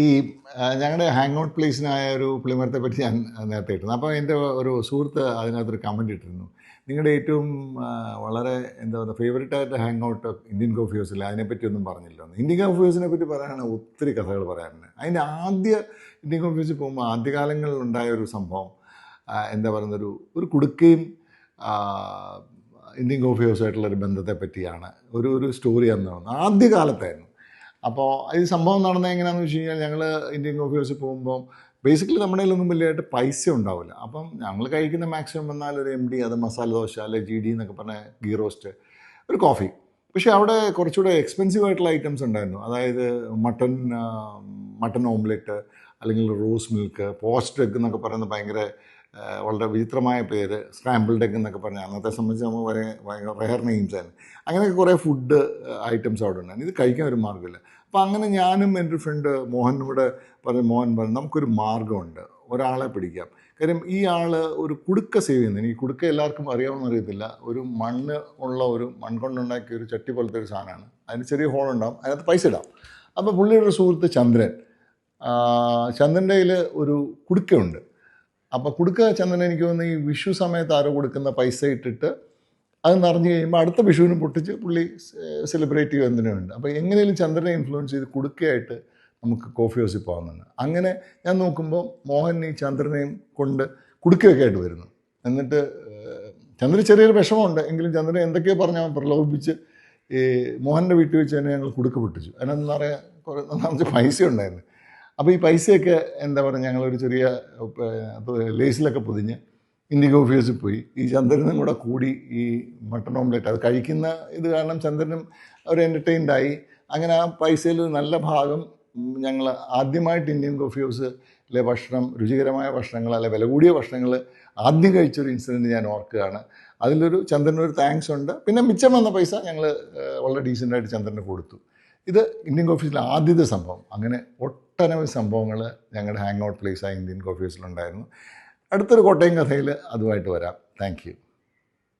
ഈ ഞങ്ങളുടെ hang out പ്ലേസിനായ ഒരു പുളിമരത്തെ പറ്റി ഞാൻ നേരത്തെ ഇട്ടിരുന്നു. അപ്പോൾ എൻ്റെ ഒരു സുഹൃത്ത് അതിനകത്തൊരു കമൻറ്റ് ഇട്ടിരുന്നു. നിങ്ങളുടെ ഏറ്റവും വളരെ എന്താ പറയുക ഫേവറേറ്റായിട്ട് ഹാങ് ഔട്ട് ഇന്ത്യൻ കോഫി ഹൗസിൽ അതിനെപ്പറ്റിയൊന്നും പറഞ്ഞില്ല. ഇന്ത്യൻ കോഫി ഹൗസിനെ പറ്റി പറയാനാണ് ഒത്തിരി കഥകൾ പറയാറുണ്ട്. അതിൻ്റെ ഇന്ത്യൻ കോഫി ഹൗസിൽ പോകുമ്പോൾ ആദ്യകാലങ്ങളിൽ ഉണ്ടായ ഒരു സംഭവം എന്താ പറയുന്നൊരു ഒരു കുടുക്കയും ഇന്ത്യൻ കോഫി ഹൗസായിട്ടുള്ളൊരു ബന്ധത്തെ പറ്റിയാണ് ഒരു സ്റ്റോറി അന്ന് ആദ്യകാലത്തായിരുന്നു. അപ്പോൾ ഈ സംഭവം നടന്നത് എങ്ങനെയാണെന്ന് വെച്ച് കഴിഞ്ഞാൽ ഞങ്ങൾ ഇന്ത്യൻ കോഫി ഹൗസിൽ പോകുമ്പോൾ ബേസിക്കലി നമ്മുടെ കയ്യിലൊന്നും വലിയതായിട്ട് പൈസ ഉണ്ടാവില്ല. അപ്പം ഞങ്ങൾ കഴിക്കുന്ന മാക്സിമം വന്നാൽ ഒരു MD, അത് മസാല ദോശ അല്ലെ GD എന്നൊക്കെ പറഞ്ഞ ഗീ റോസ്റ്റ്, ഒരു കോഫി. പക്ഷേ അവിടെ കുറച്ചുകൂടെ എക്സ്പെൻസീവ് ആയിട്ടുള്ള ഐറ്റംസ് ഉണ്ടായിരുന്നു. അതായത് മട്ടൺ ഓംലെറ്റ്, അല്ലെങ്കിൽ റോസ് മിൽക്ക്, പോസ്റ്റ് എഗ് എന്നൊക്കെ പറയുന്നത് വളരെ വിചിത്രമായ പേര്, സ്ക്രാമ്പിൾഡ് എഗ് എന്നൊക്കെ പറഞ്ഞാൽ അന്നത്തെ സംബന്ധിച്ച് നമുക്ക് ഭയങ്കര റെയർ നെയിംസ് ആണ്. അങ്ങനെയൊക്കെ കുറേ ഫുഡ് ഐറ്റംസ് അവിടെ ഉണ്ടായിരുന്നു. ഇത് കഴിക്കാൻ ഒരു മാർഗ്ഗമില്ല. അപ്പോൾ അങ്ങനെ ഞാനും എൻ്റെ ഫ്രണ്ട് മോഹനും കൂടെ മോഹൻ പറഞ്ഞു നമുക്കൊരു മാർഗ്ഗമുണ്ട്, ഒരാളെ പിടിക്കാം. കാര്യം ഈ ആൾ ഒരു കുടുക്ക സേവ് ചെയ്യുന്നു. എനിക്ക് കുടുക്ക എല്ലാവർക്കും അറിയാമെന്ന് അറിയത്തില്ല. ഒരു മൺകൊണ്ടുണ്ടാക്കിയ ഒരു ചട്ടി പോലത്തെ ഒരു സാധനമാണ്. അതിന് ചെറിയ ഹോളുണ്ടാവും, അതിനകത്ത് പൈസ ഇടാം. അപ്പോൾ പുള്ളിയുടെ ഒരു സുഹൃത്ത് ചന്ദ്രൻ്റെ കയ്യിൽ ഒരു കുടുക്കയുണ്ട്. അപ്പോൾ ചന്ദ്രൻ എനിക്ക് തോന്നുന്നു ഈ വിഷു സമയത്ത് ആരോ കൊടുക്കുന്ന പൈസ ഇട്ടിട്ട് അത് നിറഞ്ഞു കഴിയുമ്പോൾ അടുത്ത വിഷുവിന് പൊട്ടിച്ച് പുള്ളി സെലിബ്രേറ്റ് ചെയ്യുക എന്തിനുണ്ട്. അപ്പോൾ എങ്ങനെയും ചന്ദ്രനെ ഇൻഫ്ലുവൻസ് ചെയ്ത് കുടുക്കയായിട്ട് നമുക്ക് കോഫി ഹൗസിൽ പോകാമെന്നാണ്. അങ്ങനെ ഞാൻ നോക്കുമ്പോൾ മോഹൻ ഈ ചന്ദ്രനെയും കൊണ്ട് കുടുക്കയൊക്കെ ആയിട്ട് വരുന്നു. എന്നിട്ട് ചന്ദ്രന് ചെറിയൊരു വിഷമമുണ്ട്, എങ്കിലും ചന്ദ്രനെ എന്തൊക്കെയോ പറഞ്ഞ് അവൻ പ്രലോഭിപ്പിച്ച് ഈ മോഹൻ്റെ വീട്ടിൽ വെച്ച് തന്നെ ഞങ്ങൾ കുടുക്ക പൊട്ടിച്ചു. അതിനെന്ന് പറയാൻ കുറച്ച് പൈസ ഉണ്ടായിരുന്നു. അപ്പോൾ ഈ പൈസയൊക്കെ എന്താ പറയുക ഞങ്ങളൊരു ചെറിയ ലേസിലൊക്കെ പൊതിഞ്ഞ് ഇന്ത്യൻ കോഫി ഹൗസിൽ പോയി. ഈ ചന്ദ്രനും കൂടെ കൂടി ഈ മട്ടൺ ഓംലെറ്റ് അത് കഴിക്കുന്ന ഇത് കാരണം ചന്ദ്രനും അവർ എൻ്റർടൈൻഡായി. അങ്ങനെ ആ പൈസയിൽ നല്ല ഭാഗം ഞങ്ങൾ ആദ്യമായിട്ട് ഇന്ത്യൻ കോഫി ഹൗസിലെ ഭക്ഷണം, രുചികരമായ ഭക്ഷണങ്ങൾ അല്ലെ വില കൂടിയ ഭക്ഷണങ്ങൾ ആദ്യം കഴിച്ചൊരു ഇൻസിഡൻറ്റ് ഞാൻ ഓർക്കുകയാണ്. അതിലൊരു ചന്ദ്രനൊരു താങ്ക്സ് ഉണ്ട്. പിന്നെ മിച്ചം വന്ന പൈസ ഞങ്ങൾ വളരെ ഡീസൻ്റായിട്ട് ചന്ദ്രന് കൊടുത്തു. ഇത് ഇന്ത്യൻ കോഫി ഹൗസിലെ ആദ്യത്തെ സംഭവം. അങ്ങനെ ഒട്ടനവധി സംഭവങ്ങൾ ഞങ്ങളുടെ ഹാങ് ഔട്ട് പ്ലേസായ ഇന്ത്യൻ കോഫി ഹൗസിലുണ്ടായിരുന്നു. അടുത്തൊരു കോട്ടയം കഥയിൽ അതുമായിട്ട് വരാം. Thank you.